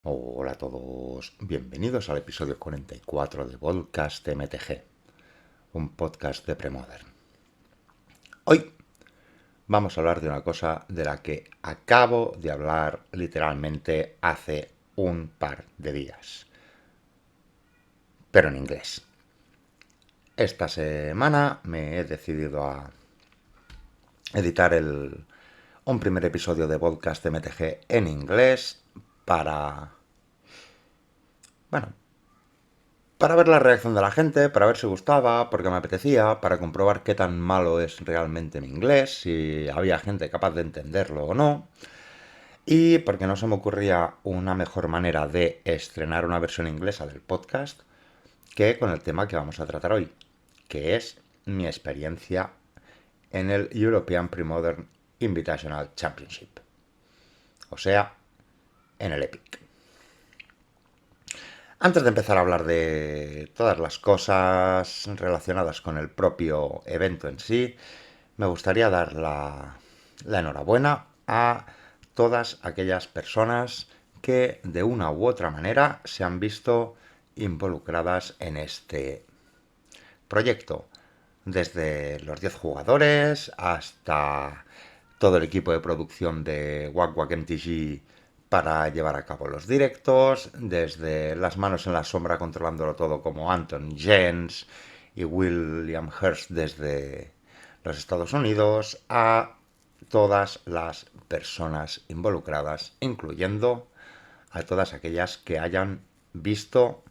Hola a todos, bienvenidos al episodio 44 de Podcast MTG, un podcast de Premodern. Hoy vamos a hablar de una cosa de la que acabo de hablar literalmente hace un par de días, pero en inglés. Esta semana me he decidido a editar un primer episodio de Podcast MTG en inglés para, bueno, para ver la reacción de la gente, para ver si gustaba, porque me apetecía, para comprobar qué tan malo es realmente mi inglés, si había gente capaz de entenderlo o no, y porque no se me ocurría una mejor manera de estrenar una versión inglesa del podcast que con el tema que vamos a tratar hoy, que es mi experiencia en el European Pre-Modern Invitational Championship, o sea, en el EPIC. Antes de empezar a hablar de todas las cosas relacionadas con el propio evento en sí, me gustaría dar la enhorabuena a todas aquellas personas que de una u otra manera se han visto involucradas en este proyecto. Desde los 10 jugadores hasta todo el equipo de producción de Wack Wack MTG para llevar a cabo los directos, desde las manos en la sombra controlándolo todo como Anton Jens y William Hurst desde los Estados Unidos, a todas las personas involucradas, incluyendo a todas aquellas que hayan visto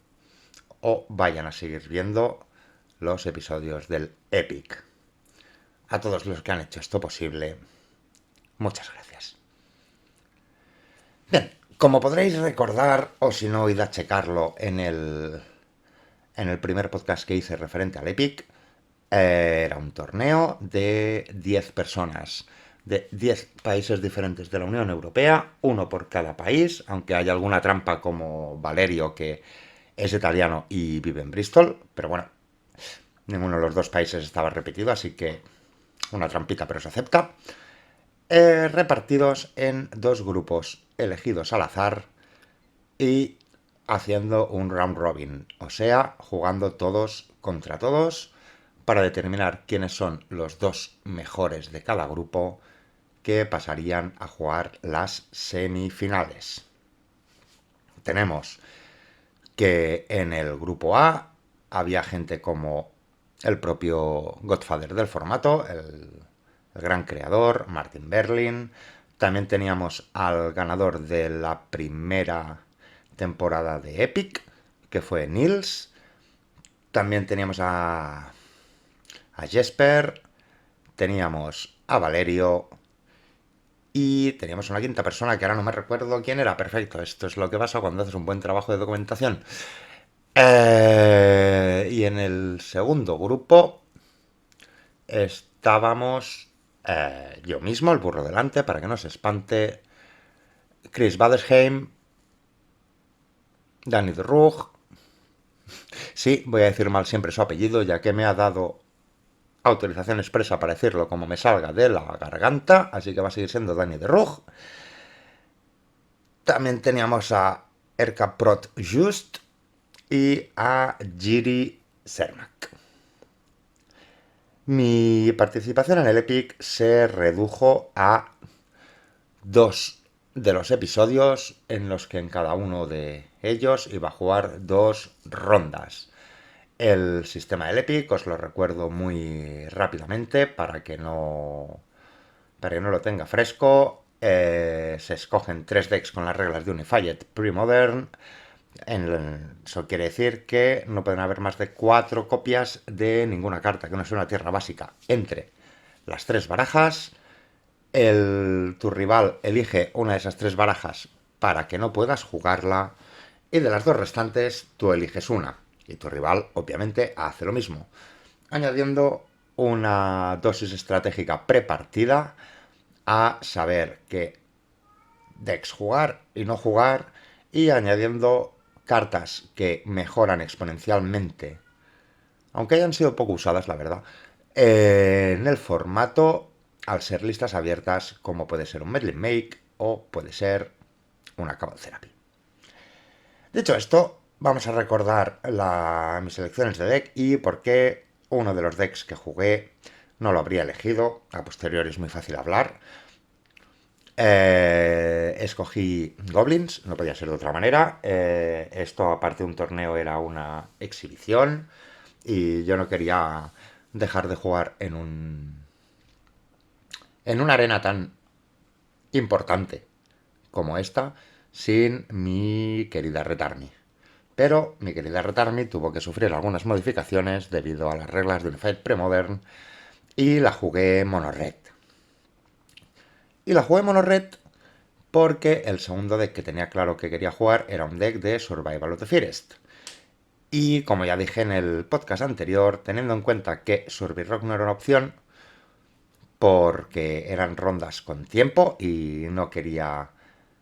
o vayan a seguir viendo los episodios del Epic. A todos los que han hecho esto posible, muchas gracias. Bien, como podréis recordar, o si no, id a checarlo en el primer podcast que hice referente al Epic, era un torneo de 10 personas, de 10 países diferentes de la Unión Europea, uno por cada país, aunque hay alguna trampa como Valerio, que es italiano y vive en Bristol, pero bueno, ninguno de los dos países estaba repetido, así que una trampita, pero se acepta. Repartidos en dos grupos elegidos al azar y haciendo un round robin, o sea, jugando todos contra todos para determinar quiénes son los dos mejores de cada grupo que pasarían a jugar las semifinales. Tenemos que en el grupo A había gente como el propio Godfather del formato, el gran creador, Martin Berlin. También teníamos al ganador de la primera temporada de Epic, que fue Nils. También teníamos a Jesper, teníamos a Valerio y teníamos una quinta persona que ahora no me recuerdo quién era. Perfecto, esto es lo que pasa cuando haces un buen trabajo de documentación. Y en el segundo grupo estábamos yo mismo, el burro delante, para que no se espante, Chris Badersheim, Danny de Rug. Sí, voy a decir mal siempre su apellido, ya que me ha dado autorización expresa para decirlo como me salga de la garganta, así que va a seguir siendo Danny de Rug. También teníamos a Erka Prot Just y a Jiri Cermak. Mi participación en el Epic se redujo a dos de los episodios en los que en cada uno de ellos iba a jugar dos rondas. El sistema del Epic os lo recuerdo muy rápidamente para que no lo tenga fresco. Se escogen tres decks con las reglas de Unified Pre-Modern. Eso quiere decir que no pueden haber más de 4 copias de ninguna carta que no sea una tierra básica entre las tres barajas. Tu rival elige una de esas tres barajas para que no puedas jugarla. Y de las dos restantes, tú eliges una. Y tu rival, obviamente, hace lo mismo. Añadiendo una dosis estratégica prepartida a saber qué decks jugar y no jugar. Y añadiendo cartas que mejoran exponencialmente, aunque hayan sido poco usadas, la verdad, en el formato, al ser listas abiertas, como puede ser un Meddling Make o puede ser una Cabal Therapy. Dicho esto, vamos a recordar mis selecciones de deck y por qué uno de los decks que jugué no lo habría elegido. A posteriori es muy fácil hablar. Escogí Goblins, no podía ser de otra manera. Esto, aparte de un torneo, era una exhibición y yo no quería dejar de jugar en una arena tan importante como esta sin mi querida Retarmi. Pero mi querida Retarmi tuvo que sufrir algunas modificaciones debido a las reglas de Unified Premodern y la jugué mono red. Y la jugué mono red porque el segundo deck que tenía claro que quería jugar era un deck de Survival of the Fittest. Y como ya dije en el podcast anterior, teniendo en cuenta que Survival Rock no era una opción, porque eran rondas con tiempo y no quería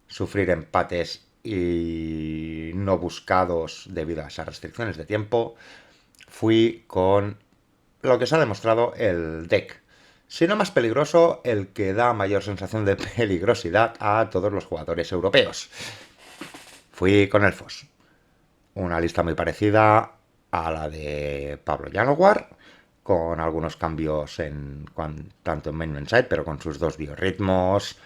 sufrir empates y no buscados debido a esas restricciones de tiempo, fui con lo que se ha demostrado el deck. Si no más peligroso, el que da mayor sensación de peligrosidad a todos los jugadores europeos. Fui con Elfos. Una lista muy parecida a la de Pablo Janowar, con algunos cambios tanto en main y en side, pero con sus dos biorritmos,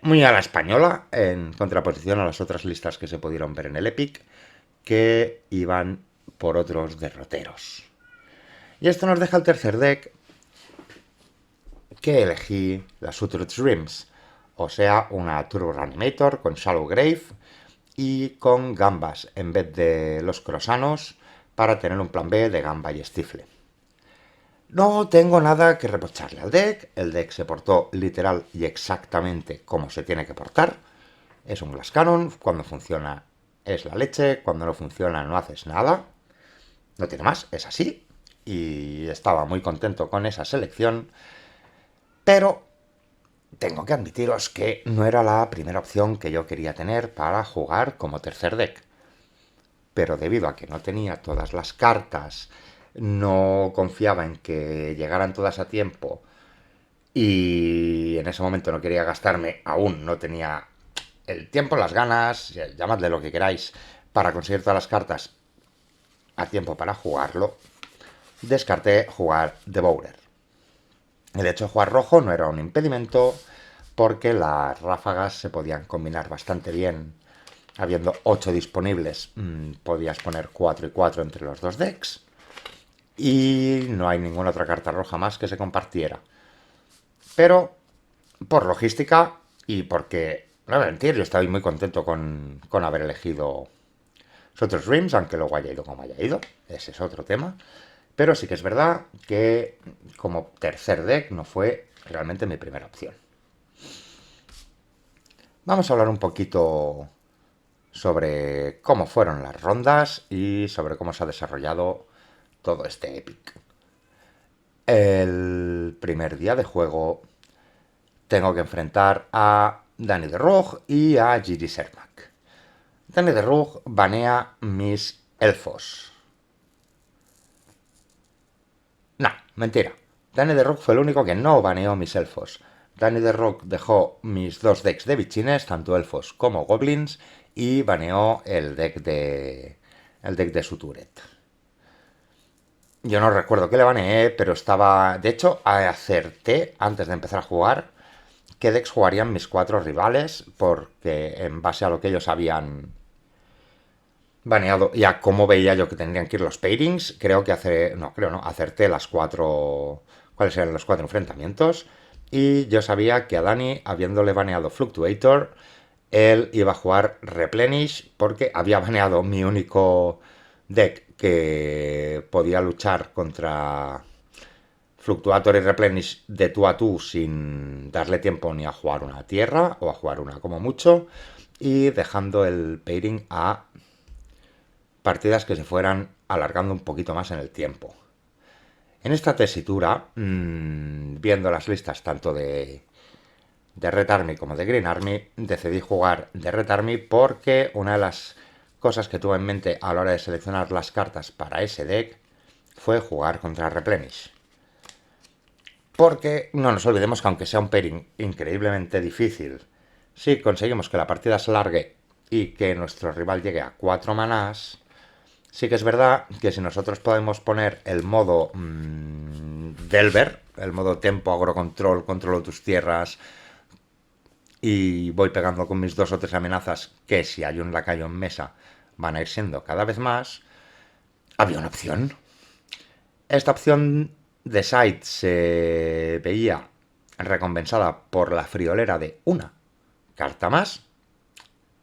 muy a la española, en contraposición a las otras listas que se pudieron ver en el Epic, que iban por otros derroteros. Y esto nos deja el tercer deck, que elegí la Sutured Dreams, o sea, una Turbo Reanimator con Shallow Grave y con gambas en vez de los crosanos para tener un plan B de gamba y estifle. No tengo nada que reprocharle al deck. El deck se portó literal y exactamente como se tiene que portar. Es un Glass Cannon. Cuando funciona es la leche. Cuando no funciona no haces nada. No tiene más. Es así. Y estaba muy contento con esa selección. Pero tengo que admitiros que no era la primera opción que yo quería tener para jugar como tercer deck. Pero debido a que no tenía todas las cartas, no confiaba en que llegaran todas a tiempo y en ese momento no quería gastarme, aún no tenía el tiempo, las ganas, llamadle lo que queráis, para conseguir todas las cartas a tiempo para jugarlo, descarté jugar Devourer. El hecho de jugar rojo no era un impedimento porque las ráfagas se podían combinar bastante bien. Habiendo 8 disponibles, podías poner 4 y 4 entre los dos decks. Y no hay ninguna otra carta roja más que se compartiera. Pero, por logística y porque, no voy a mentir, yo estoy muy contento con haber elegido Sutured Dreams, aunque luego haya ido como haya ido. Ese es otro tema. Pero sí que es verdad que como tercer deck no fue realmente mi primera opción. Vamos a hablar un poquito sobre cómo fueron las rondas y sobre cómo se ha desarrollado todo este Epic. El primer día de juego tengo que enfrentar a Dani de Rug y a Gigi Sermak. Dani de Rug banea mis elfos. No, mentira. Dani de Rug fue el único que no baneó mis elfos. Dani de Rug dejó mis dos decks de bichines, tanto elfos como goblins, y baneó el deck de Sutured. Yo no recuerdo que le baneé, pero estaba... De hecho, acerté antes de empezar a jugar qué decks jugarían mis cuatro rivales, porque en base a lo que ellos habían baneado y a cómo veía yo que tendrían que ir los pairings, acerté las cuatro... ¿Cuáles eran los cuatro enfrentamientos? Y yo sabía que a Dani, habiéndole baneado Fluctuator, él iba a jugar Replenish porque había baneado mi único deck que podía luchar contra Fluctuator y Replenish de tú a tú sin darle tiempo ni a jugar una tierra o a jugar una como mucho, y dejando el pairing a partidas que se fueran alargando un poquito más en el tiempo. En esta tesitura, viendo las listas tanto de Red Army como de Green Army, decidí jugar de Red Army porque una de las cosas que tuve en mente a la hora de seleccionar las cartas para ese deck fue jugar contra Replenish. Porque no nos olvidemos que aunque sea un pairing increíblemente difícil, si conseguimos que la partida se largue y que nuestro rival llegue a 4 manás, sí que es verdad que si nosotros podemos poner el modo Delver, el modo Tempo, Agrocontrol, controlo tus tierras y voy pegando con mis 2 o 3 amenazas que si hay un lacayo en mesa van a ir siendo cada vez más, había una opción. Esta opción de side se veía recompensada por la friolera de una carta más,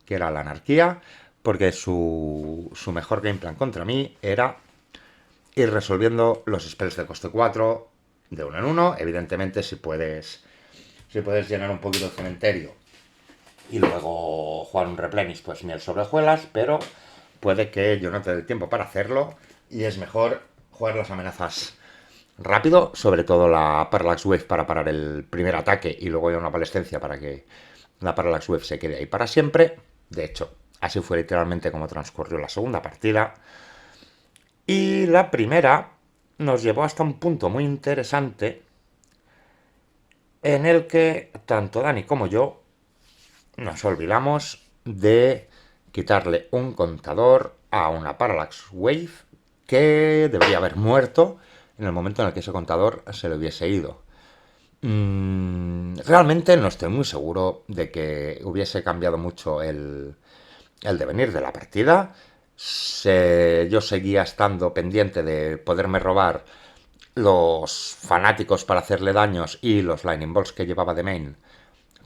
que era la anarquía, porque su mejor game plan contra mí era ir resolviendo los spells de coste 4 de uno en uno. Evidentemente, si puedes llenar un poquito el cementerio y luego jugar un replenish, pues miel sobre hojuelas, pero puede que yo no te dé tiempo para hacerlo y es mejor jugar las amenazas rápido, sobre todo la Parallax Wave para parar el primer ataque y luego ya una palescencia para que la Parallax Wave se quede ahí para siempre. De hecho, así fue literalmente como transcurrió la segunda partida. Y la primera nos llevó hasta un punto muy interesante en el que tanto Dani como yo nos olvidamos de quitarle un contador a una Parallax Wave que debería haber muerto en el momento en el que ese contador se le hubiese ido. Realmente no estoy muy seguro de que hubiese cambiado mucho el devenir de la partida. Yo seguía estando pendiente de poderme robar los fanáticos para hacerle daños y los Lightning Bolts que llevaba de main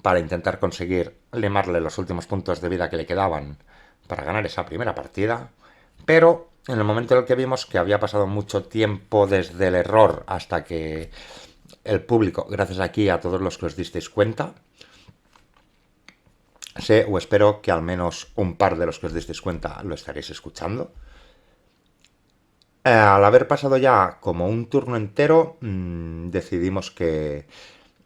para intentar conseguir limarle los últimos puntos de vida que le quedaban para ganar esa primera partida. Pero en el momento en el que vimos que había pasado mucho tiempo desde el error hasta que el público, gracias aquí a todos los que os disteis cuenta, sé o espero que al menos un par de los que os disteis cuenta lo estaréis escuchando. Al haber pasado ya como un turno entero, decidimos que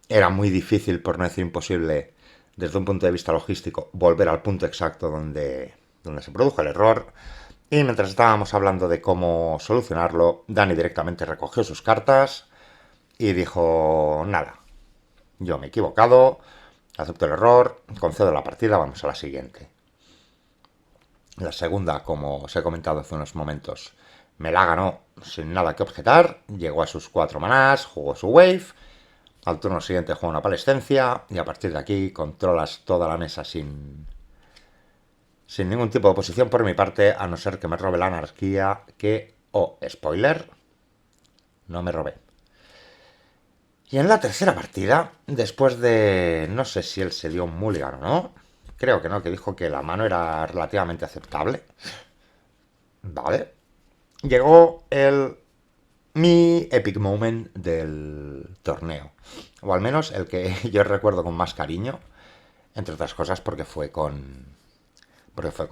era muy difícil, por no decir imposible, desde un punto de vista logístico, volver al punto exacto donde se produjo el error. Y mientras estábamos hablando de cómo solucionarlo, Dani directamente recogió sus cartas y dijo, nada, yo me he equivocado, acepto el error, concedo la partida, vamos a la siguiente. La segunda, como os he comentado hace unos momentos, me la ganó sin nada que objetar, llegó a sus 4 manás, jugó su wave, al turno siguiente juega una palescencia y a partir de aquí controlas toda la mesa sin ningún tipo de oposición por mi parte, a no ser que me robe la anarquía, que, spoiler, no me robé. Y en la tercera partida, después de, no sé si él se dio un mulligan o no, creo que no, que dijo que la mano era relativamente aceptable. Vale. Llegó mi epic moment del torneo. O al menos el que yo recuerdo con más cariño. Entre otras cosas porque fue con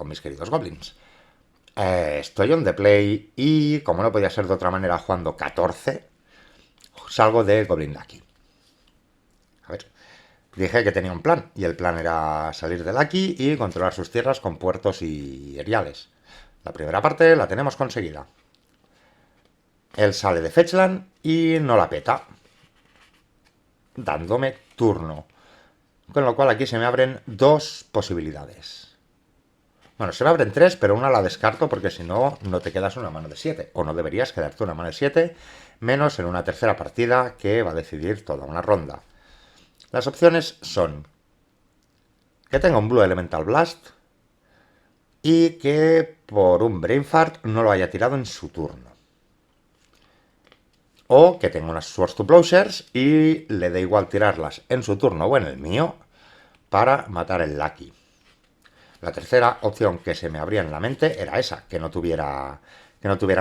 mis queridos goblins. Estoy on the play y, como no podía ser de otra manera, jugando 14, salgo de Goblin Lucky. A ver, dije que tenía un plan, y el plan era salir de Lucky y controlar sus tierras con puertos y eriales. La primera parte la tenemos conseguida. Él sale de Fetchland y no la peta, dándome turno. Con lo cual aquí se me abren 2 posibilidades. Bueno, se me abren 3, pero una la descarto porque si no, no te quedas una mano de 7. O no deberías quedarte una mano de 7, menos en una tercera partida que va a decidir toda una ronda. Las opciones son que tenga un Blue Elemental Blast y que por un Brain Fart no lo haya tirado en su turno. O que tenga unas Swords to Plowshares y le dé igual tirarlas en su turno o en el mío para matar el Lucky. La tercera opción que se me abría en la mente era esa, que no tuviera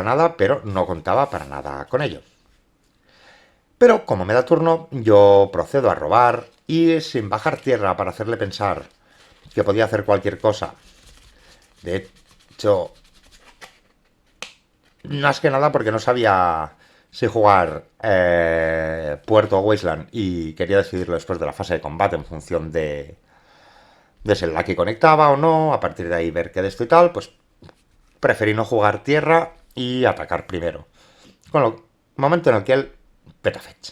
nada, pero no contaba para nada con ello. Pero como me da turno, yo procedo a robar y sin bajar tierra para hacerle pensar que podía hacer cualquier cosa. De hecho, más que nada porque no sabía si jugar Puerto o Wasteland y quería decidirlo después de la fase de combate en función de si el Lucky conectaba o no, a partir de ahí ver qué de esto y tal, pues preferí no jugar tierra y atacar primero. Con lo momento en el que él peta fetch.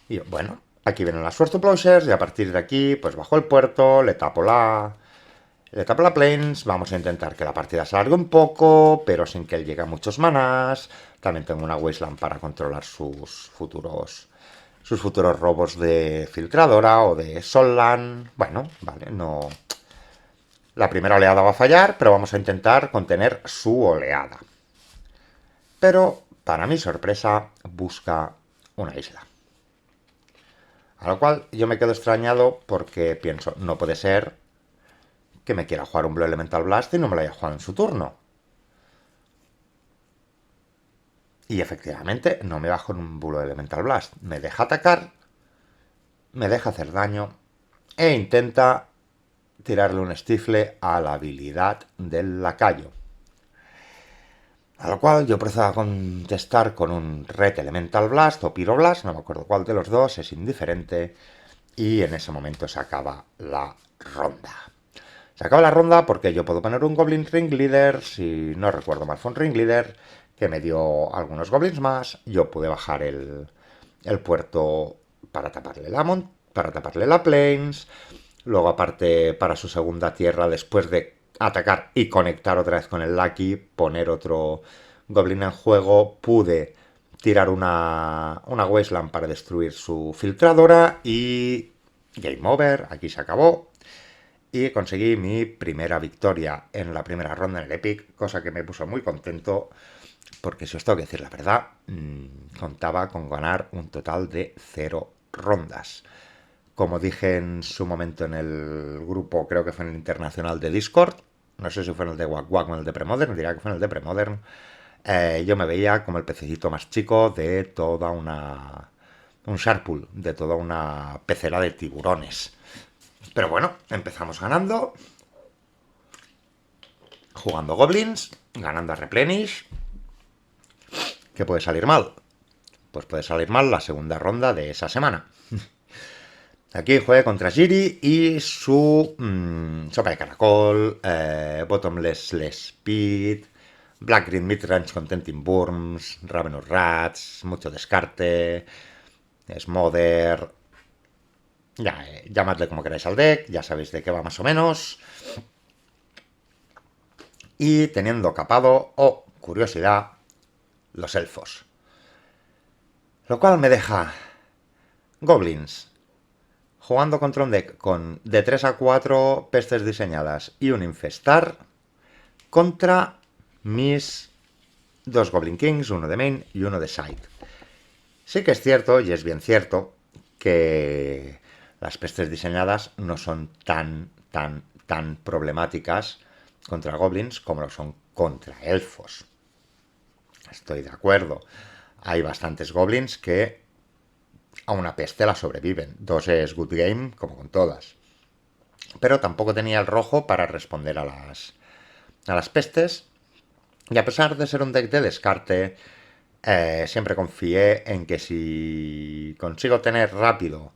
Y yo, bueno, Aquí vienen las Force to Plowshares y a partir de aquí, pues bajo el puerto, le tapo la Plains, vamos a intentar que la partida se alargue un poco, pero sin que él llegue a muchos manás. También tengo una Wasteland para controlar sus futuros robos de filtradora o de Solland. Bueno, vale, no. La primera oleada va a fallar, pero vamos a intentar contener su oleada. Pero, para mi sorpresa, busca una isla. A lo cual yo me quedo extrañado porque pienso, no puede ser que me quiera jugar un Blue Elemental Blast y no me lo haya jugado en su turno. Y efectivamente no me bajo en un Blue Elemental Blast. Me deja atacar, me deja hacer daño e intenta tirarle un estifle a la habilidad del lacayo. A lo cual yo procedo a contestar con un Red Elemental Blast o Pyroblast, no me acuerdo cuál de los dos, es indiferente. Y en ese momento se acaba la ronda. Se acaba la ronda porque yo puedo poner un Goblin Ring Leader, si no recuerdo mal fue un Ring Leader, que me dio algunos Goblins más. Yo pude bajar el puerto para taparle para taparle la Plains. Luego aparte para su segunda tierra, después de atacar y conectar otra vez con el Lucky, poner otro Goblin en juego, pude tirar una Wasteland para destruir su filtradora y game over, aquí se acabó. Y conseguí mi primera victoria en la primera ronda en el Epic, cosa que me puso muy contento, porque si os tengo que decir la verdad, contaba con ganar un total de 0 rondas. Como dije en su momento en el grupo, creo que fue en el internacional de Discord, no sé si fue en el de Wack o en el de Premodern, diría que fue en el de Premodern, yo me veía como el pececito más chico de toda un Shark de toda una pecera de tiburones. Pero bueno, empezamos ganando, jugando Goblins, ganando a Replenish. ¿Qué puede salir mal? Pues puede salir mal la segunda ronda de esa semana. Aquí juegue contra Jiri y su sopa de caracol, Bottomless Speed, Black Green Midrange Contenting Worms, Ravenous Rats, mucho descarte, Smother. Ya, llamadle como queráis al deck, ya sabéis de qué va más o menos. Y teniendo capado, curiosidad, los elfos. Lo cual me deja Goblins jugando contra un deck con de 3 a 4 pestes diseñadas y un infestar contra mis dos Goblin Kings, uno de main y uno de side. Sí que es cierto, y es bien cierto, que las pestes diseñadas no son tan problemáticas contra goblins como lo son contra elfos. Estoy de acuerdo. Hay bastantes goblins que a una peste la sobreviven. 2 es good game, como con todas. Pero tampoco tenía el rojo para responder a las pestes. Y a pesar de ser un deck de descarte, siempre confié en que si consigo tener rápido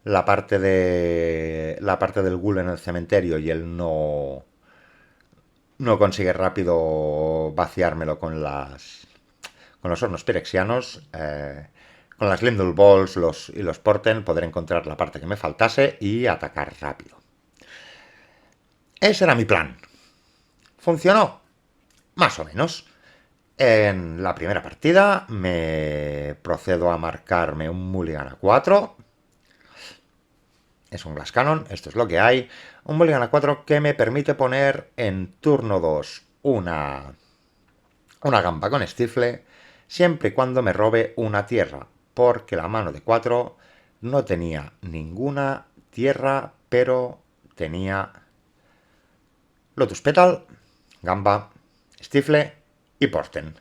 la parte del ghoul en el cementerio y él no consigue rápido vaciármelo con los hornos pirexianos, con las Lindul Balls y los Porten, poder encontrar la parte que me faltase y atacar rápido. Ese era mi plan. ¿Funcionó? Más o menos. En la primera partida me procedo a marcarme un Mulligan a 4. Es un Glass Cannon, esto es lo que hay. Un Mulligan a 4 que me permite poner en turno 2 una gamba con estifle, siempre y cuando me robe una tierra, porque la mano de 4 no tenía ninguna tierra, pero tenía Lotus Petal, gamba, estifle y Porten.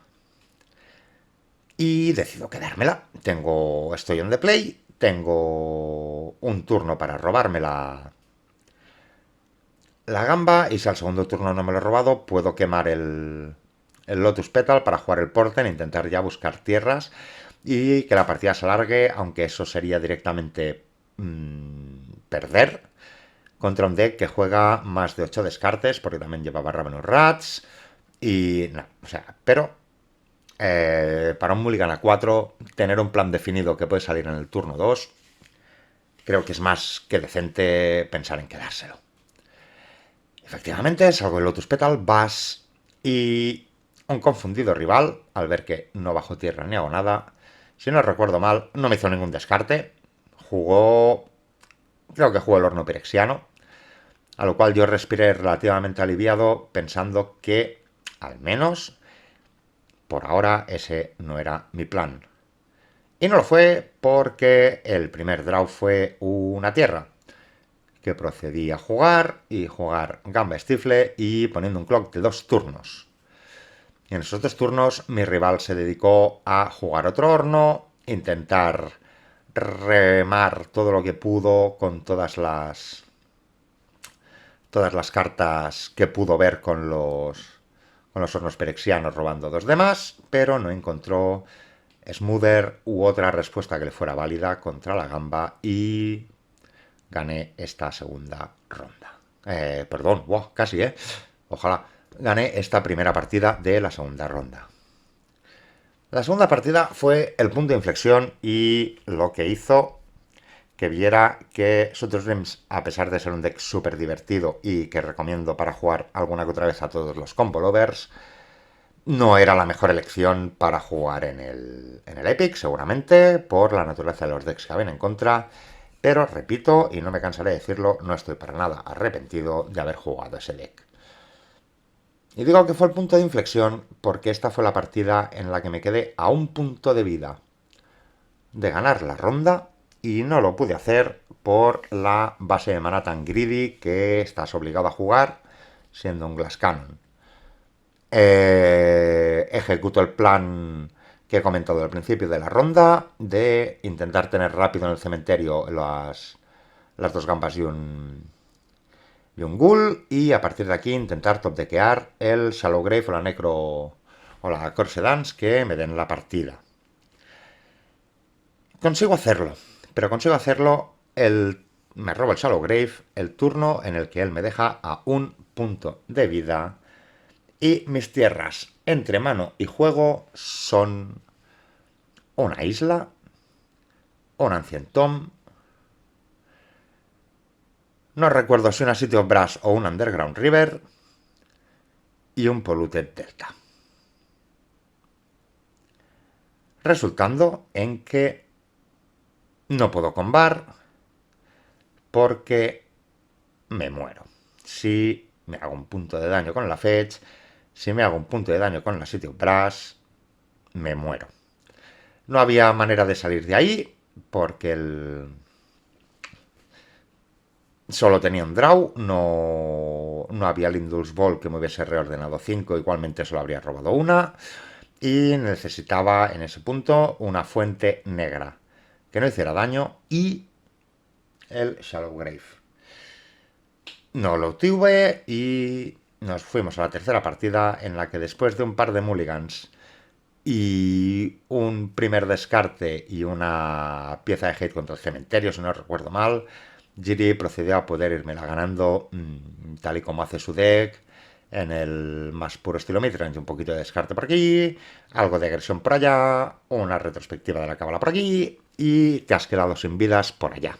Y decido quedármela. Estoy on the play, tengo un turno para robarme la gamba, y si al segundo turno no me lo he robado, puedo quemar el Lotus Petal para jugar el Porten e intentar ya buscar tierras y que la partida se alargue, aunque eso sería directamente perder contra un deck que juega más de 8 descartes, porque también llevaba Ravenous Rats y no, o sea, pero para un Mulligan a 4, tener un plan definido que puede salir en el turno 2 creo que es más que decente pensar en quedárselo. Efectivamente, salgo del Lotus Petal, Bass y un confundido rival, al ver que no bajo tierra ni hago nada, si no recuerdo mal, no me hizo ningún descarte. Jugó, creo que jugó el horno pirexiano, a lo cual yo respiré relativamente aliviado pensando que, al menos, por ahora ese no era mi plan. Y no lo fue porque el primer draw fue una tierra, que procedí a jugar y jugar gamba stifle y poniendo un clock de 2 turnos. Y en esos 2 turnos mi rival se dedicó a jugar otro horno, intentar remar todo lo que pudo con todas las cartas que pudo ver con los hornos perexianos robando 2 demás, pero no encontró smoother u otra respuesta que le fuera válida contra la gamba y gané esta segunda ronda. Perdón, wow, casi, ¿eh? Ojalá. Gané esta primera partida de la segunda ronda. La segunda partida fue el punto de inflexión y lo que hizo que viera que Sutter Dreams, a pesar de ser un deck súper divertido y que recomiendo para jugar alguna que otra vez a todos los combo lovers, no era la mejor elección para jugar en el Epic, seguramente, por la naturaleza de los decks que habían en contra. Pero repito, y no me cansaré de decirlo, no estoy para nada arrepentido de haber jugado ese deck. Y digo que fue el punto de inflexión porque esta fue la partida en la que me quedé a un punto de vida de ganar la ronda y no lo pude hacer por la base de mana tan greedy que estás obligado a jugar siendo un Glass Cannon. Ejecuto el plan que he comentado al principio de la ronda de intentar tener rápido en el cementerio las 2 gambas y un ghoul y a partir de aquí intentar topdequear el Shallow Grave o la Necro o la Corse Dance que me den la partida. Consigo hacerlo, pero consigo hacerlo me robo el Shallow Grave el turno en el que él me deja a un punto de vida y mis tierras entre mano y juego son una isla, un Ancient Tomb, no recuerdo si una City of Brass o un Underground River y un Polluted Delta. Resultando en que no puedo combar porque me muero. Si me hago un punto de daño con la Fetch, si me hago un punto de daño con la City of Brass, me muero. No había manera de salir de ahí porque solo tenía un draw, no había Lindul's Ball que me hubiese reordenado 5, igualmente solo habría robado una y necesitaba en ese punto una fuente negra que no hiciera daño y el Shallow Grave. No lo tuve y nos fuimos a la tercera partida en la que después de un par de mulligans y un primer descarte y una pieza de hate contra el cementerio, si no recuerdo mal, Giri procedió a poder irmela ganando tal y como hace su deck, en el más puro estilo midrange, un poquito de descarte por aquí, algo de agresión por allá, una retrospectiva de la cábala por aquí y te has quedado sin vidas por allá.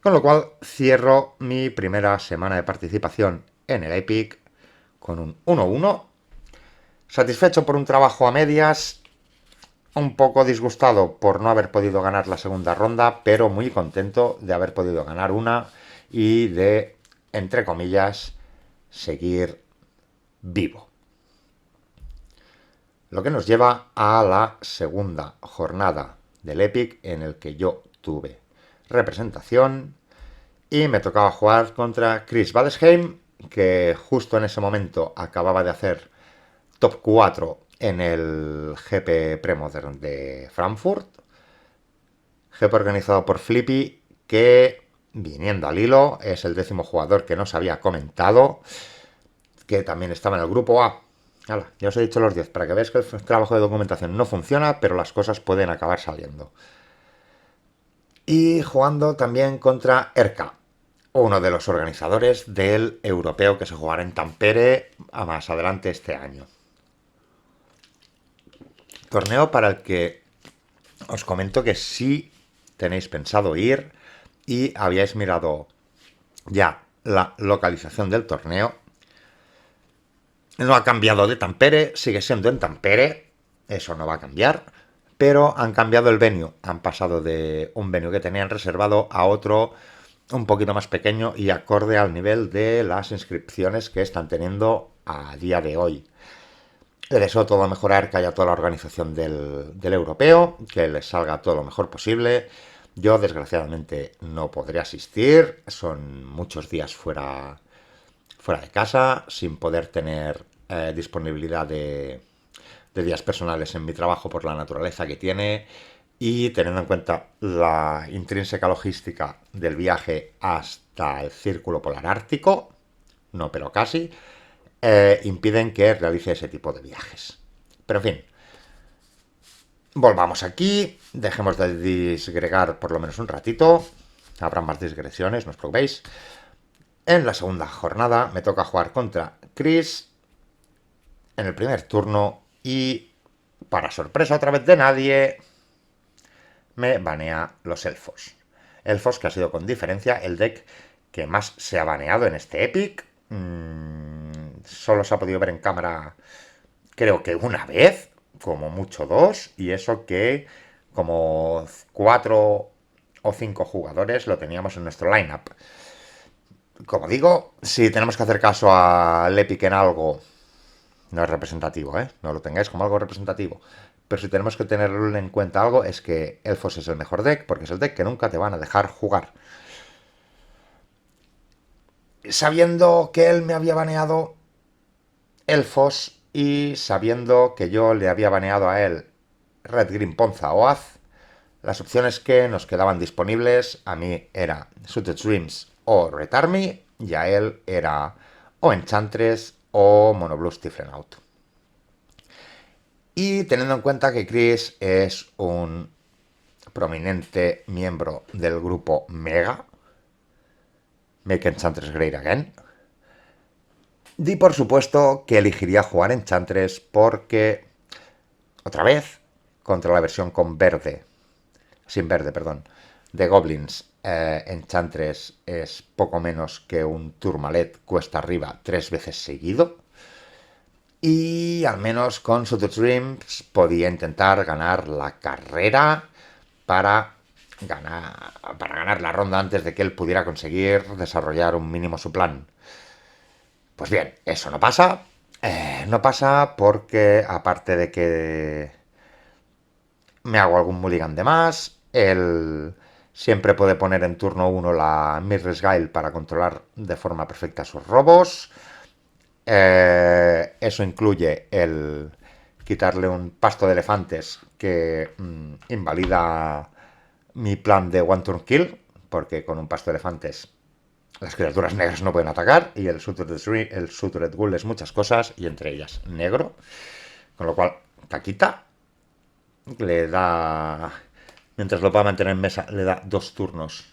Con lo cual cierro mi primera semana de participación en el Epic con un 1-1. Satisfecho por un trabajo a medias, un poco disgustado por no haber podido ganar la segunda ronda, pero muy contento de haber podido ganar una y de, entre comillas, seguir vivo. Lo que nos lleva a la segunda jornada del Epic en el que yo tuve representación y me tocaba jugar contra Chris Badesheim, que justo en ese momento acababa de hacer top 4 en el GP Premodern de Frankfurt, GP organizado por Flippy, que viniendo al hilo es el 10º jugador que nos había comentado, que también estaba en el grupo A. Ya os he dicho los 10 para que veáis que el trabajo de documentación no funciona, pero las cosas pueden acabar saliendo. Y jugando también contra Erka, uno de los organizadores del europeo que se jugará en Tampere a más adelante este año. Torneo para el que os comento que si tenéis pensado ir, y habíais mirado ya la localización del torneo, no ha cambiado de Tampere, sigue siendo en Tampere, eso no va a cambiar, pero han cambiado el venue, han pasado de un venue que tenían reservado a otro un poquito más pequeño y acorde al nivel de las inscripciones que están teniendo a día de hoy. Le deseo todo a mejorar, que haya toda la organización del europeo, que les salga todo lo mejor posible. Yo, desgraciadamente, no podré asistir. Son muchos días fuera de casa, sin poder tener disponibilidad de días personales en mi trabajo por la naturaleza que tiene y teniendo en cuenta la intrínseca logística del viaje hasta el Círculo Polar Ártico, no pero casi, impiden que realice ese tipo de viajes. Pero en fin, volvamos aquí, dejemos de disgregar por lo menos un ratito, habrá más digresiones, no os preocupéis. En la segunda jornada me toca jugar contra Chris en el primer turno y, para sorpresa otra vez de nadie, me banea los elfos. Elfos que ha sido con diferencia el deck que más se ha baneado en este Epic. Solo se ha podido ver en cámara creo que una vez, como mucho dos, y eso que como 4 o 5 jugadores lo teníamos en nuestro lineup. Como digo, si tenemos que hacer caso al Epic en algo, no es representativo, ¿eh? No lo tengáis como algo representativo. Pero si tenemos que tener en cuenta algo, es que Elfos es el mejor deck, porque es el deck que nunca te van a dejar jugar. Sabiendo que él me había baneado Elfos y sabiendo que yo le había baneado a él Red, Green, Ponza o Az, las opciones que nos quedaban disponibles a mí era Suited Dreams o Red Army, y a él era o Enchantress o Mono Blue Stiflen Out. Y teniendo en cuenta que Chris es un prominente miembro del grupo Mega, Make Enchantress Great Again, di por supuesto que elegiría jugar Enchantress porque, otra vez, contra la versión con verde, sin verde, perdón, de Goblins, Enchantress es poco menos que un Tourmalet cuesta arriba 3 veces seguido. Y al menos con Suited Dreams podía intentar ganar la carrera para ganar la ronda antes de que él pudiera conseguir desarrollar un mínimo su plan. Pues bien, eso no pasa. No pasa porque, aparte de que me hago algún mulligan de más, él siempre puede poner en turno 1 la Mirror's Guile para controlar de forma perfecta sus robos. Eso incluye el quitarle un pasto de elefantes que invalida mi plan de One Turn Kill, porque con un pasto de elefantes las criaturas negras no pueden atacar, y el Sutured Ghoul es muchas cosas, y entre ellas negro, con lo cual caquita le da, mientras lo pueda mantener en mesa, le da 2 turnos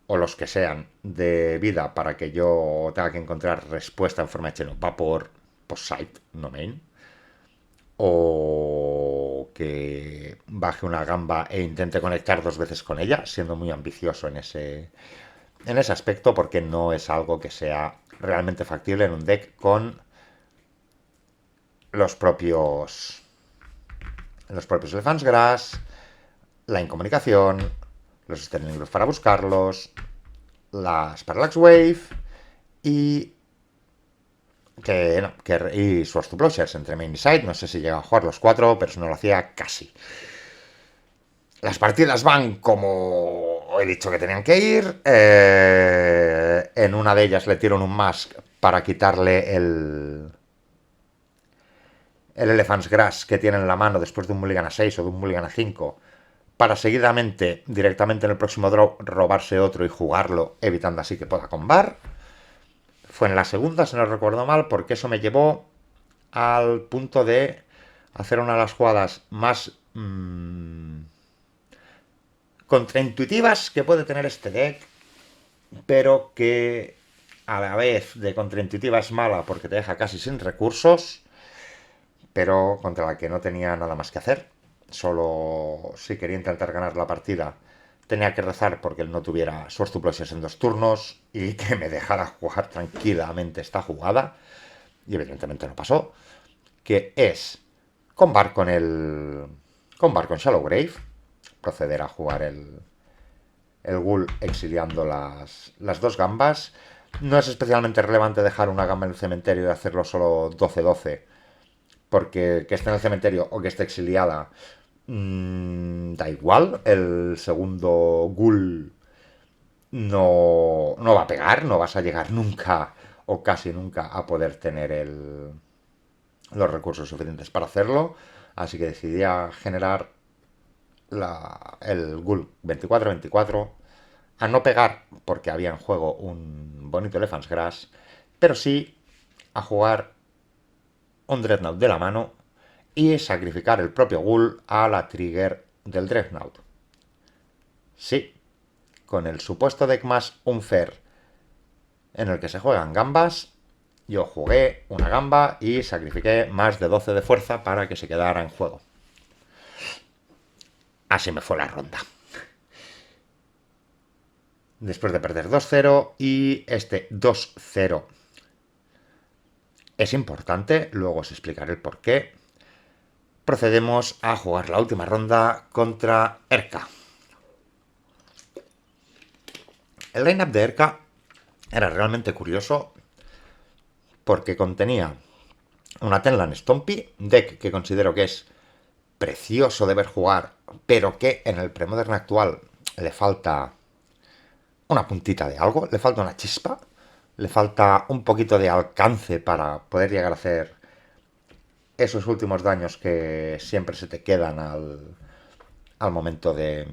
o los que sean de vida para que yo tenga que encontrar respuesta en forma de cheno. Va por post-site, no main. O que baje una gamba e intente conectar 2 veces con ella, siendo muy ambicioso en ese aspecto, porque no es algo que sea realmente factible en un deck con los propios Elephants Grass, la incomunicación, los Sterling Group para buscarlos, las Parallax Wave y y Swords to Plowshares entre main y side. No sé si llega a jugar los 4, pero si no lo hacía casi. Las partidas van como he dicho que tenían que ir. En una de ellas le tiro un mask para quitarle el Elephant's Grass que tiene en la mano después de un mulligan a 6 o de un mulligan a 5, para seguidamente, directamente en el próximo drop, robarse otro y jugarlo, evitando así que pueda combar. Fue en la segunda, si no recuerdo mal, porque eso me llevó al punto de hacer una de las jugadas más contraintuitivas que puede tener este deck, pero que a la vez de contraintuitiva es mala porque te deja casi sin recursos, pero contra la que no tenía nada más que hacer. Solo si quería intentar ganar la partida tenía que rezar porque él no tuviera Swordsduplosis en 2 turnos y que me dejara jugar tranquilamente esta jugada. Y evidentemente no pasó. Que es combar con Shadowgrave, proceder a jugar el Ghoul exiliando las 2 gambas. No es especialmente relevante dejar una gamba en el cementerio y hacerlo solo 12-12, porque que esté en el cementerio o que esté exiliada, da igual. El segundo Ghoul no va a pegar, no vas a llegar nunca o casi nunca a poder tener los recursos suficientes para hacerlo. Así que decidí a generar el Ghoul 24-24, a no pegar porque había en juego un bonito Elephant's Grass, pero sí a jugar un Dreadnought de la mano y sacrificar el propio Ghoul a la trigger del Dreadnought. Sí, con el supuesto deck más unfair en el que se juegan gambas, yo jugué una gamba y sacrifiqué más de 12 de fuerza para que se quedara en juego. Así me fue la ronda. Después de perder 2-0 y este 2-0 es importante, luego os explicaré el por qué. Procedemos a jugar la última ronda contra Erka. El lineup de Erka era realmente curioso porque contenía una Tenland Stompy, deck que considero que es precioso de ver jugar, pero que en el Premodern actual le falta una puntita de algo, le falta una chispa, le falta un poquito de alcance para poder llegar a hacer esos últimos daños que siempre se te quedan al momento de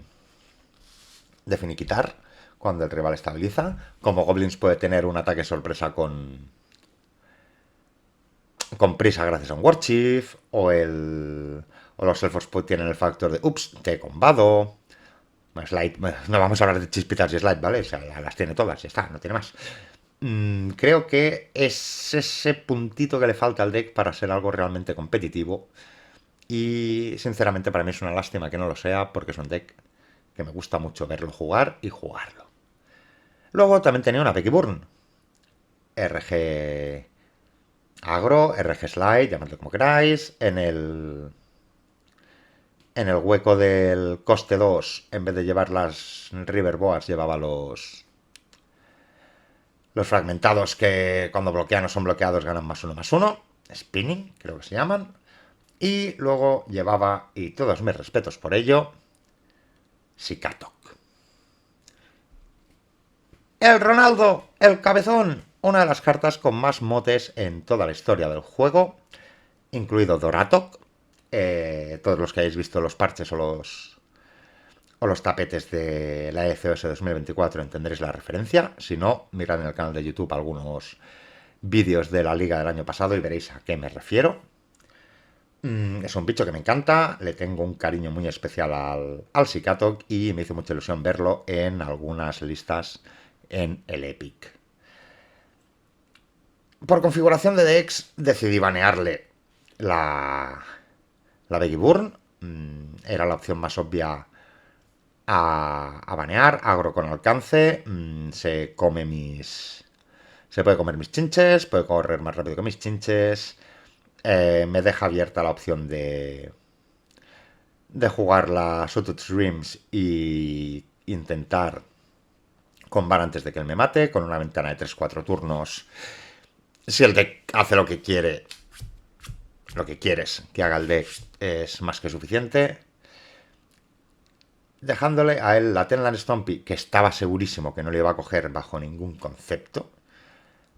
finiquitar, cuando el rival estabiliza. Como Goblins puede tener un ataque sorpresa con prisa gracias a un Warchief, o los elfos tienen el factor de ups, te he combado. Slide, no vamos a hablar de chispitas y slide, ¿vale? O sea, las tiene todas, ya está, no tiene más. Creo que es ese puntito que le falta al deck para ser algo realmente competitivo. Y sinceramente para mí es una lástima que no lo sea, porque es un deck que me gusta mucho verlo jugar y jugarlo. Luego también tenía una Becky Burn. RG Agro, RG Slide, llamadlo como queráis. En el hueco del coste 2, en vez de llevar las River Boas, llevaba los fragmentados que cuando bloquean o son bloqueados ganan +1/+1. Spinning, creo que se llaman. Y luego llevaba, y todos mis respetos por ello, Sikatok. El Ronaldo, el cabezón, una de las cartas con más motes en toda la historia del juego, incluido Doratok. Todos los que hayáis visto los parches o los tapetes de la ECOS 2024 entenderéis la referencia. Si no, mirad en el canal de YouTube algunos vídeos de la liga del año pasado y veréis a qué me refiero. Es un bicho que me encanta, le tengo un cariño muy especial al Sikatok y me hizo mucha ilusión verlo en algunas listas en el Epic. Por configuración de decks decidí banearle la Becky Burn. Era la opción más obvia a banear. Agro con alcance. Se puede comer mis chinches, puede correr más rápido que mis chinches. Me deja abierta la opción de jugar la Suited Dreams y intentar combar antes de que él me mate, con una ventana de 3-4 turnos. Si el deck hace lo que quiere, lo que quieres que haga el deck es más que suficiente. Dejándole a él la Tenland Stompy, que estaba segurísimo que no le iba a coger bajo ningún concepto,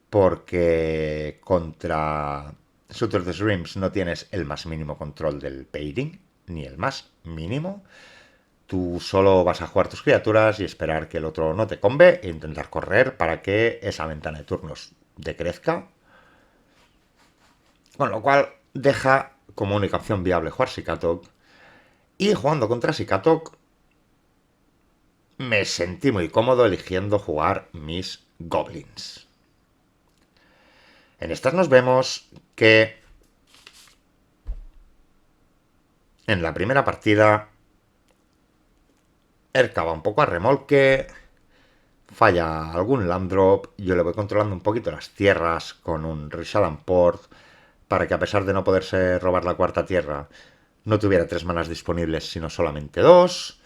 porque contra Suited Dreams no tienes el más mínimo control del pairing, ni el más mínimo. Tú solo vas a jugar tus criaturas y esperar que el otro no te combe e intentar correr para que esa ventana de turnos decrezca. Con lo cual deja como única opción viable jugar Sikatok. Y jugando contra Sikatok me sentí muy cómodo eligiendo jugar mis Goblins. En estas nos vemos que en la primera partida Erka va un poco a remolque, falla algún land drop, yo le voy controlando un poquito las tierras con un Rishadan Port para que a pesar de no poderse robar la cuarta tierra, no tuviera 3 manas disponibles, sino solamente 2.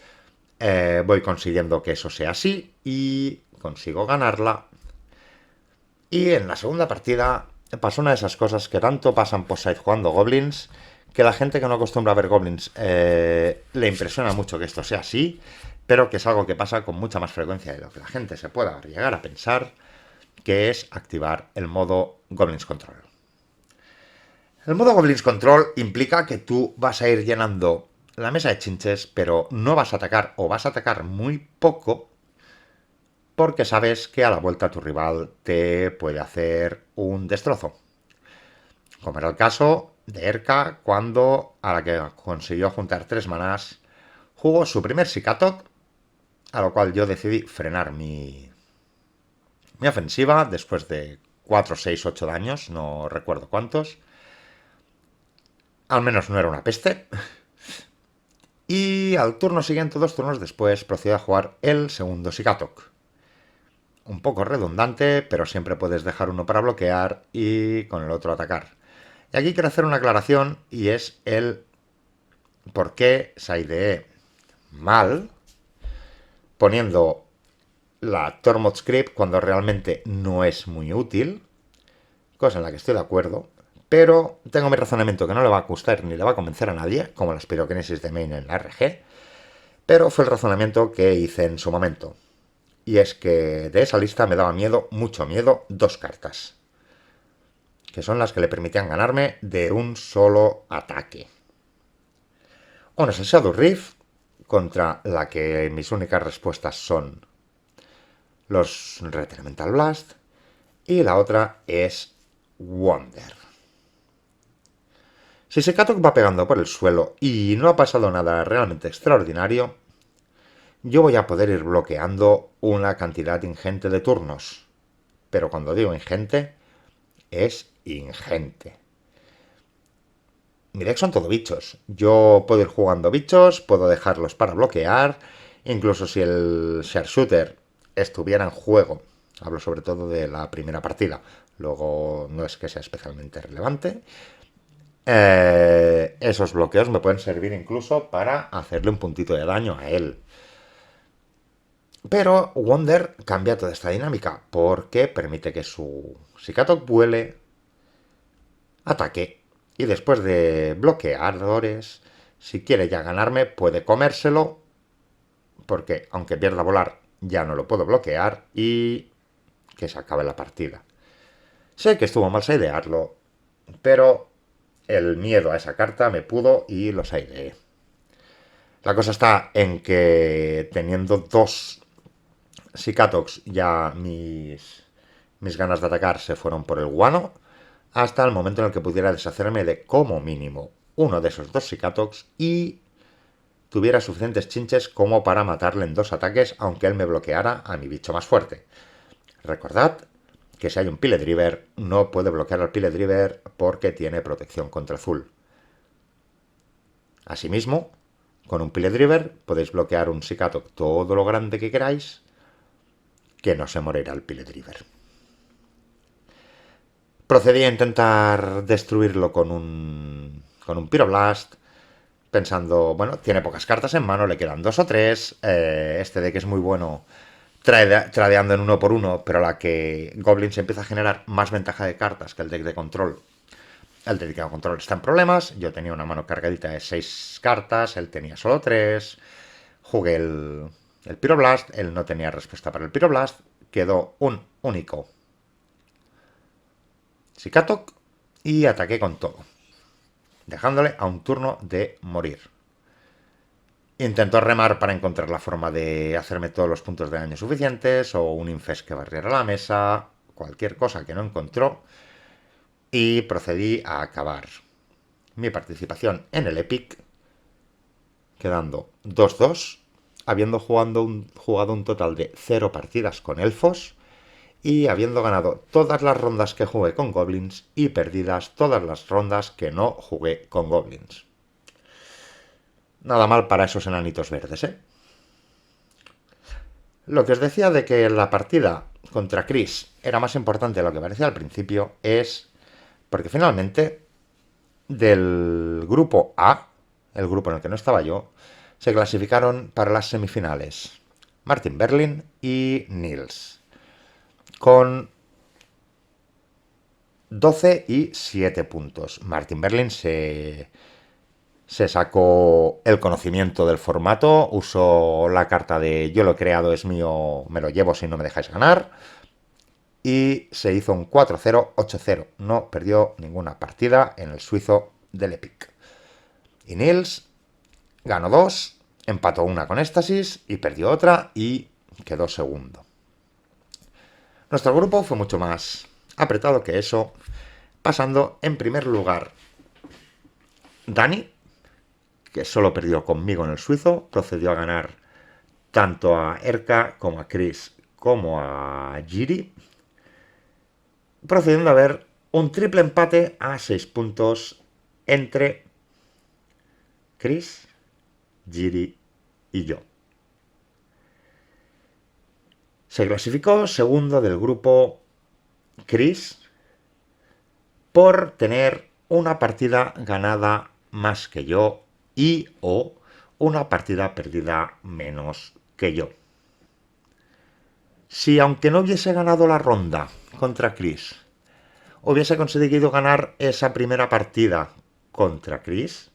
Voy consiguiendo que eso sea así y consigo ganarla. Y en la segunda partida pasó una de esas cosas que tanto pasan post-side jugando Goblins, que la gente que no acostumbra a ver Goblins le impresiona mucho que esto sea así, pero que es algo que pasa con mucha más frecuencia de lo que la gente se pueda llegar a pensar, que es activar el modo Goblins Control. El modo Goblins Control implica que tú vas a ir llenando la mesa de chinches, pero no vas a atacar o vas a atacar muy poco porque sabes que a la vuelta tu rival te puede hacer un destrozo. Como era el caso de Erka cuando, a la que consiguió juntar 3 manás, jugó su primer Sikatok, a lo cual yo decidí frenar mi ofensiva después de 4, 6, 8 daños, no recuerdo cuántos. Al menos no era una peste. Y al turno siguiente, 2 turnos después, procedió a jugar el segundo Sikatok. Un poco redundante, pero siempre puedes dejar uno para bloquear y con el otro atacar. Y aquí quiero hacer una aclaración y es el por qué sidee mal poniendo la Tormod Script cuando realmente no es muy útil, cosa en la que estoy de acuerdo, pero tengo mi razonamiento que no le va a gustar ni le va a convencer a nadie, como la Spirokinesis de main en la RG, pero fue el razonamiento que hice en su momento. Y es que de esa lista me daba miedo, mucho miedo, 2 cartas, que son las que le permitían ganarme de un solo ataque. Una es el Shadow Rift, contra la que mis únicas respuestas son los Red Elemental Blast, y la otra es Wonder. Si Sekatok va pegando por el suelo y no ha pasado nada realmente extraordinario, yo voy a poder ir bloqueando una cantidad ingente de turnos. Pero cuando digo ingente, es ingente. Mi deck son todo bichos. Yo puedo ir jugando bichos, puedo dejarlos para bloquear, incluso si el Sharpshooter estuviera en juego. Hablo sobre todo de la primera partida. Luego no es que sea especialmente relevante. Esos bloqueos me pueden servir incluso para hacerle un puntito de daño a él. Pero Wonder cambia toda esta dinámica porque permite que su Sikatok vuele, ataque y después de bloqueadores, si quiere ya ganarme, puede comérselo porque aunque pierda volar ya no lo puedo bloquear y que se acabe la partida. Sé que estuvo mal sidearlo, pero el miedo a esa carta me pudo y lo sideé. La cosa está en que teniendo 2 Sikatoks ya mis ganas de atacar se fueron por el guano hasta el momento en el que pudiera deshacerme de como mínimo uno de esos 2 Sikatoks y tuviera suficientes chinches como para matarle en 2 ataques aunque él me bloqueara a mi bicho más fuerte. Recordad que si hay un Pile Driver no puede bloquear al Pile Driver porque tiene protección contra azul. Asimismo, con un Pile Driver podéis bloquear un Sikatok todo lo grande que queráis que no se morirá el Pile Driver. Procedí a intentar destruirlo con un Pyroblast, pensando, bueno, tiene pocas cartas en mano, le quedan 2 o 3, este deck es muy bueno tradeando en 1 por 1, pero a la que Goblins empieza a generar más ventaja de cartas que el deck de control. El deck de control está en problemas, yo tenía una mano cargadita de 6 cartas, él tenía solo 3, jugué el Pyroblast, él no tenía respuesta para el Pyroblast, quedó un único Sikatok y ataqué con todo, dejándole a un turno de morir. Intentó remar para encontrar la forma de hacerme todos los puntos de daño suficientes o un Infest que barriera la mesa, cualquier cosa que no encontró, y procedí a acabar mi participación en el Epic quedando 2-2, habiendo jugado un total de 0 partidas con elfos y habiendo ganado todas las rondas que jugué con goblins y perdidas todas las rondas que no jugué con goblins. Nada mal para esos enanitos verdes, ¿eh? Lo que os decía de que la partida contra Chris era más importante de lo que parecía al principio es porque finalmente del grupo A, el grupo en el que no estaba yo, se clasificaron para las semifinales Martin Berlin y Nils, con 12 y 7 puntos. Martin Berlin se sacó el conocimiento del formato, usó la carta de yo lo he creado, es mío, me lo llevo si no me dejáis ganar, y se hizo un 4-0, 8-0. No perdió ninguna partida en el suizo del Epic. Y Nils ganó 2, empató una con Éxtasis y perdió otra y quedó segundo. Nuestro grupo fue mucho más apretado que eso, pasando en primer lugar Dani, que solo perdió conmigo en el suizo, procedió a ganar tanto a Erka como a Chris como a Giri, procediendo a ver un triple empate a 6 puntos entre Chris, Giri y yo. Se clasificó segundo del grupo Chris por tener una partida ganada más que yo y o una partida perdida menos que yo. Si aunque no hubiese ganado la ronda contra Chris, hubiese conseguido ganar esa primera partida contra Chris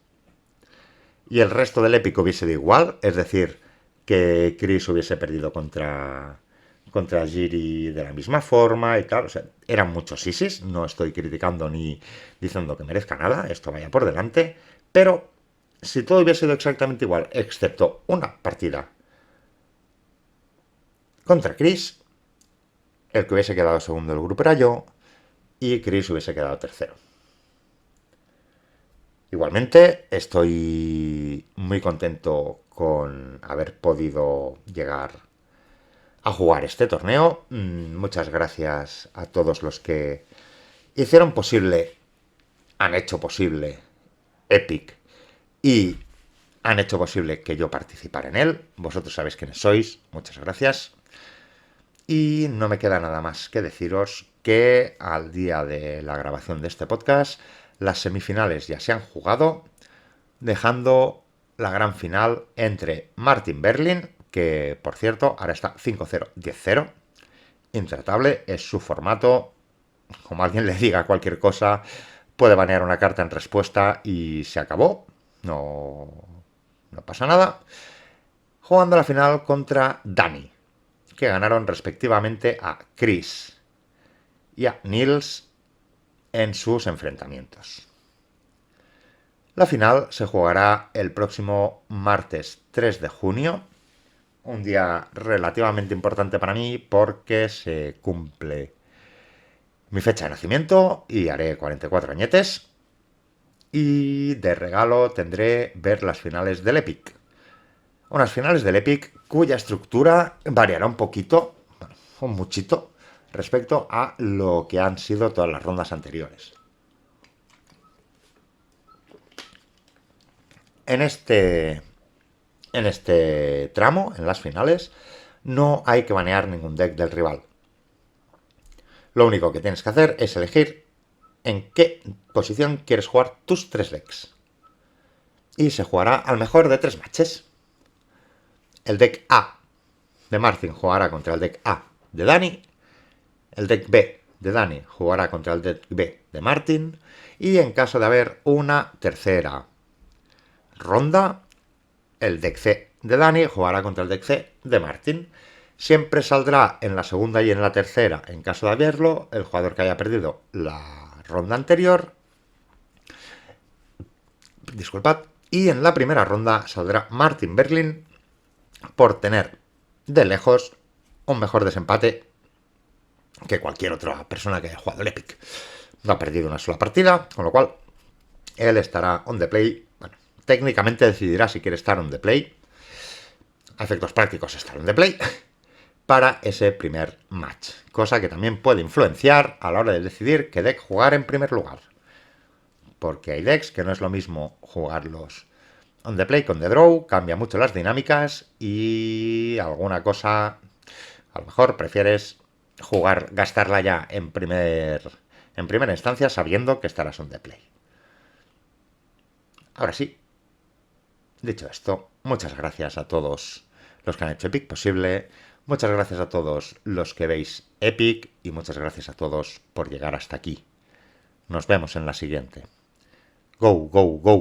y el resto del épico hubiese sido igual, es decir, que Chris hubiese perdido contra Giri de la misma forma y tal, o sea, eran muchos ISIS, no estoy criticando ni diciendo que merezca nada, esto vaya por delante, pero si todo hubiese sido exactamente igual, excepto una partida contra Chris, el que hubiese quedado segundo del grupo era yo y Chris hubiese quedado tercero. Igualmente, estoy muy contento con haber podido llegar a jugar este torneo. Muchas gracias a todos los que hicieron posible, han hecho posible Epic y han hecho posible que yo participara en él. Vosotros sabéis quiénes sois. Muchas gracias. Y no me queda nada más que deciros que al día de la grabación de este podcast, las semifinales ya se han jugado, dejando la gran final entre Martin Berlin, que por cierto ahora está 5-0, 10-0, intratable, es su formato, como alguien le diga cualquier cosa, puede banear una carta en respuesta y se acabó, no pasa nada, jugando la final contra Dani, que ganaron respectivamente a Chris y a Nils en sus enfrentamientos. La final se jugará el próximo martes 3 de junio, un día relativamente importante para mí porque se cumple mi fecha de nacimiento y haré 44 añetes. Y de regalo tendré ver las finales del Epic. Unas finales del Epic cuya estructura variará un poquito, bueno, un muchito, respecto a lo que han sido todas las rondas anteriores. En este tramo, en las finales, no hay que banear ningún deck del rival. Lo único que tienes que hacer es elegir en qué posición quieres jugar tus 3 decks. Y se jugará al mejor de 3 matches. El deck A de Martin jugará contra el deck A de Dani. El deck B de Dani jugará contra el deck B de Martin. Y en caso de haber una tercera ronda, el deck C de Dani jugará contra el deck C de Martin. Siempre saldrá en la segunda y en la tercera, en caso de haberlo, el jugador que haya perdido la ronda anterior. Disculpad. Y en la primera ronda saldrá Martin Berlin por tener de lejos un mejor desempate que cualquier otra persona que haya jugado el Epic. No ha perdido una sola partida, con lo cual él estará on the play. Bueno, técnicamente decidirá si quiere estar on the play. A efectos prácticos estar on the play para ese primer match, cosa que también puede influenciar a la hora de decidir qué deck jugar en primer lugar, porque hay decks que no es lo mismo jugarlos on the play con the draw, cambia mucho las dinámicas y alguna cosa A lo mejor prefieres gastarla ya en primera instancia sabiendo que estarás un de Play. Ahora sí, dicho esto, muchas gracias a todos los que han hecho Epic posible, muchas gracias a todos los que veis Epic y muchas gracias a todos por llegar hasta aquí. Nos vemos en la siguiente. Go, go, go.